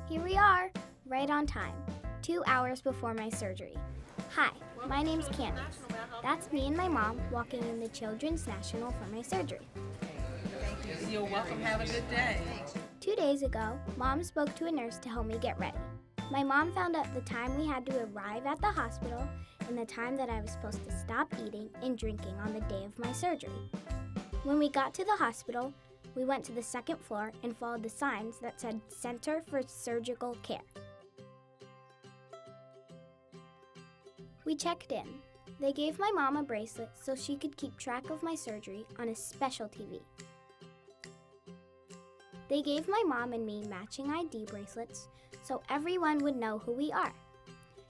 Here we are, right on time, 2 hours before my surgery. Hi, my name's Candace. That's me and my mom walking in the Children's National for my surgery. You're welcome. Have a good day. 2 days ago, Mom spoke to a nurse to help me get ready. My mom found out the time we had to arrive at the hospital and the time that I was supposed to stop eating and drinking on the day of my surgery. When we got to the hospital, we went to the second floor and followed the signs that said Center for Surgical Care. We checked in. They gave my mom a bracelet so she could keep track of my surgery on a special TV. They gave my mom and me matching ID bracelets so everyone would know who we are.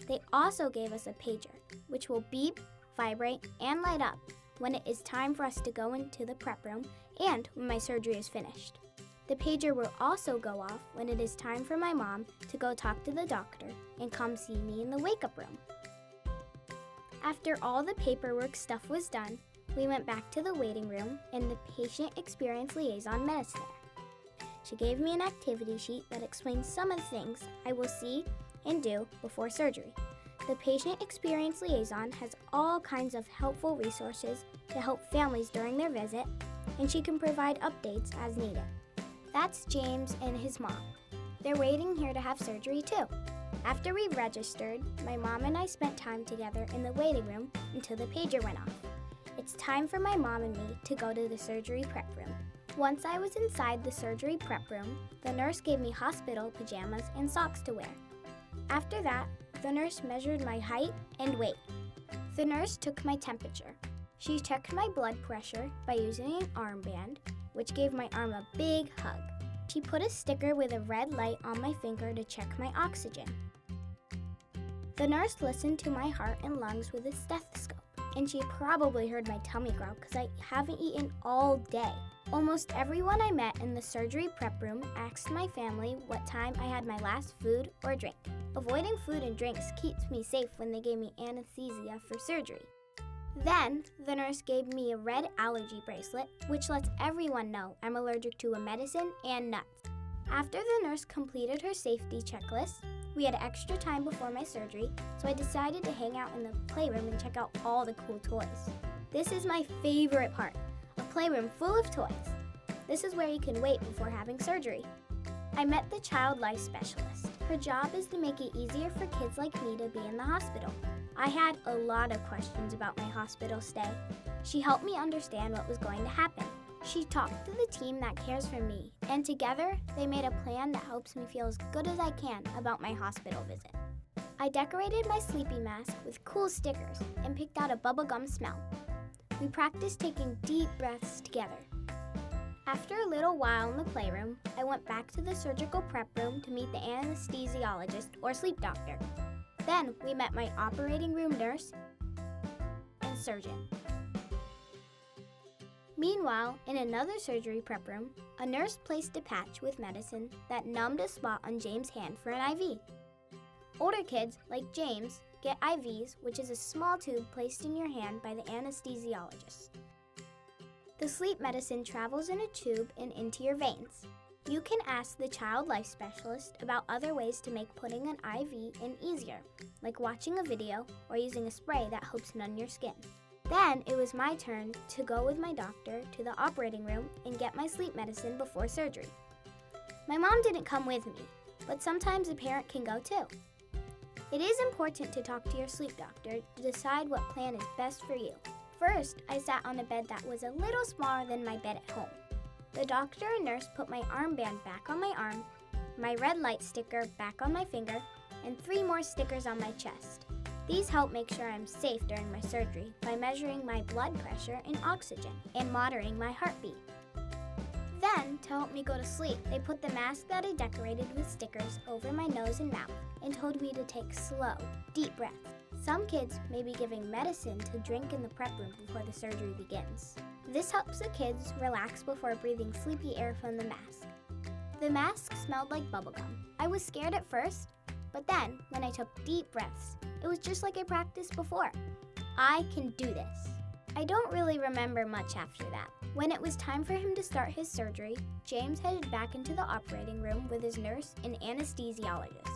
They also gave us a pager, which will beep, vibrate, and light up when it is time for us to go into the prep room and when my surgery is finished. The pager will also go off when it is time for my mom to go talk to the doctor and come see me in the wake-up room. After all the paperwork stuff was done, we went back to the waiting room and the patient experience liaison met us there. She gave me an activity sheet that explains some of the things I will see and do before surgery. The patient experience liaison has all kinds of helpful resources to help families during their visit, and she can provide updates as needed. That's James and his mom. They're waiting here to have surgery too. After we registered, my mom and I spent time together in the waiting room until the pager went off. It's time for my mom and me to go to the surgery prep room. Once I was inside the surgery prep room, the nurse gave me hospital pajamas and socks to wear. After that, the nurse measured my height and weight. The nurse took my temperature. She checked my blood pressure by using an armband, which gave my arm a big hug. She put a sticker with a red light on my finger to check my oxygen. The nurse listened to my heart and lungs with a stethoscope, and she probably heard my tummy growl because I haven't eaten all day. Almost everyone I met in the surgery prep room asked my family what time I had my last food or drink. Avoiding food and drinks keeps me safe when they gave me anesthesia for surgery. Then, the nurse gave me a red allergy bracelet, which lets everyone know I'm allergic to a medicine and nuts. After the nurse completed her safety checklist, we had extra time before my surgery, so I decided to hang out in the playroom and check out all the cool toys. This is my favorite part, a playroom full of toys. This is where you can wait before having surgery. I met the child life specialist. Her job is to make it easier for kids like me to be in the hospital. I had a lot of questions about my hospital stay. She helped me understand what was going to happen. She talked to the team that cares for me, and together they made a plan that helps me feel as good as I can about my hospital visit. I decorated my sleepy mask with cool stickers and picked out a bubblegum smell. We practiced taking deep breaths together. After a little while in the playroom, I went back to the surgical prep room to meet the anesthesiologist or sleep doctor. Then we met my operating room nurse and surgeon. Meanwhile, in another surgery prep room, a nurse placed a patch with medicine that numbed a spot on James' hand for an IV. Older kids, like James, get IVs, which is a small tube placed in your hand by the anesthesiologist. The sleep medicine travels in a tube and into your veins. You can ask the child life specialist about other ways to make putting an IV in easier, like watching a video or using a spray that helps numb your skin. Then it was my turn to go with my doctor to the operating room and get my sleep medicine before surgery. My mom didn't come with me, but sometimes a parent can go too. It is important to talk to your sleep doctor to decide what plan is best for you. First, I sat on a bed that was a little smaller than my bed at home. The doctor and nurse put my armband back on my arm, my red light sticker back on my finger, and 3 more stickers on my chest. These help make sure I'm safe during my surgery by measuring my blood pressure and oxygen and monitoring my heartbeat. Then, to help me go to sleep, they put the mask that I decorated with stickers over my nose and mouth and told me to take slow, deep breaths. Some kids may be giving medicine to drink in the prep room before the surgery begins. This helps the kids relax before breathing sleepy air from the mask. The mask smelled like bubblegum. I was scared at first, but then, when I took deep breaths, it was just like I practiced before. I can do this. I don't really remember much after that. When it was time for him to start his surgery, James headed back into the operating room with his nurse and anesthesiologist.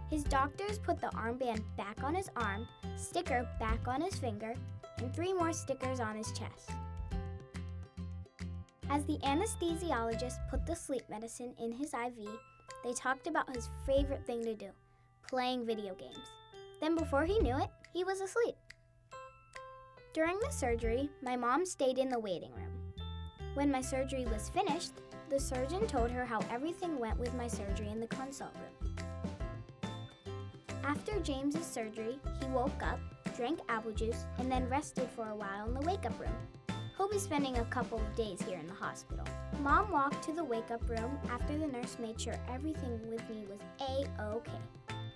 His doctors put the armband back on his arm, sticker back on his finger, and 3 more stickers on his chest. As the anesthesiologist put the sleep medicine in his IV, they talked about his favorite thing to do, playing video games. Then before he knew it, he was asleep. During the surgery, my mom stayed in the waiting room. When my surgery was finished, the surgeon told her how everything went with my surgery in the consult room. After James's surgery, he woke up, drank apple juice, and then rested for a while in the wake-up room. He'll be spending a couple of days here in the hospital. Mom walked to the wake-up room after the nurse made sure everything with me was A-OK.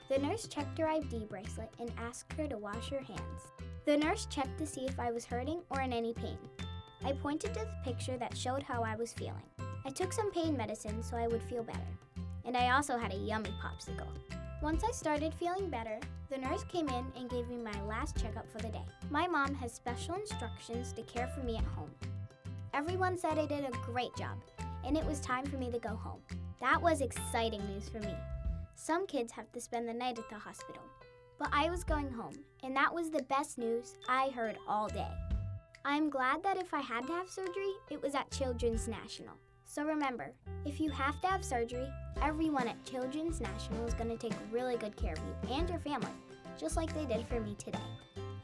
The nurse checked her ID bracelet and asked her to wash her hands. The nurse checked to see if I was hurting or in any pain. I pointed to the picture that showed how I was feeling. I took some pain medicine so I would feel better. And I also had a yummy popsicle. Once I started feeling better, the nurse came in and gave me my last checkup for the day. My mom has special instructions to care for me at home. Everyone said I did a great job, and it was time for me to go home. That was exciting news for me. Some kids have to spend the night at the hospital, but I was going home, and that was the best news I heard all day. I'm glad that if I had to have surgery, it was at Children's National. So remember, if you have to have surgery, everyone at Children's National is going to take really good care of you and your family, just like they did for me today.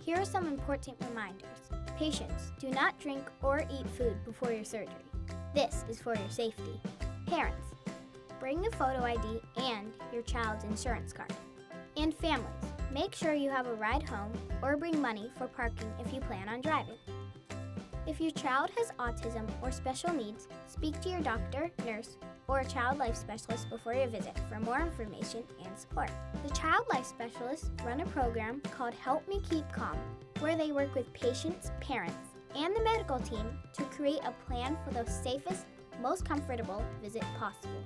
Here are some important reminders. Patients, do not drink or eat food before your surgery. This is for your safety. Parents, bring a photo ID and your child's insurance card. And families, make sure you have a ride home or bring money for parking if you plan on driving. If your child has autism or special needs, speak to your doctor, nurse, or a child life specialist before your visit for more information and support. The child life specialists run a program called Help Me Keep Calm, where they work with patients, parents, and the medical team to create a plan for the safest, most comfortable visit possible.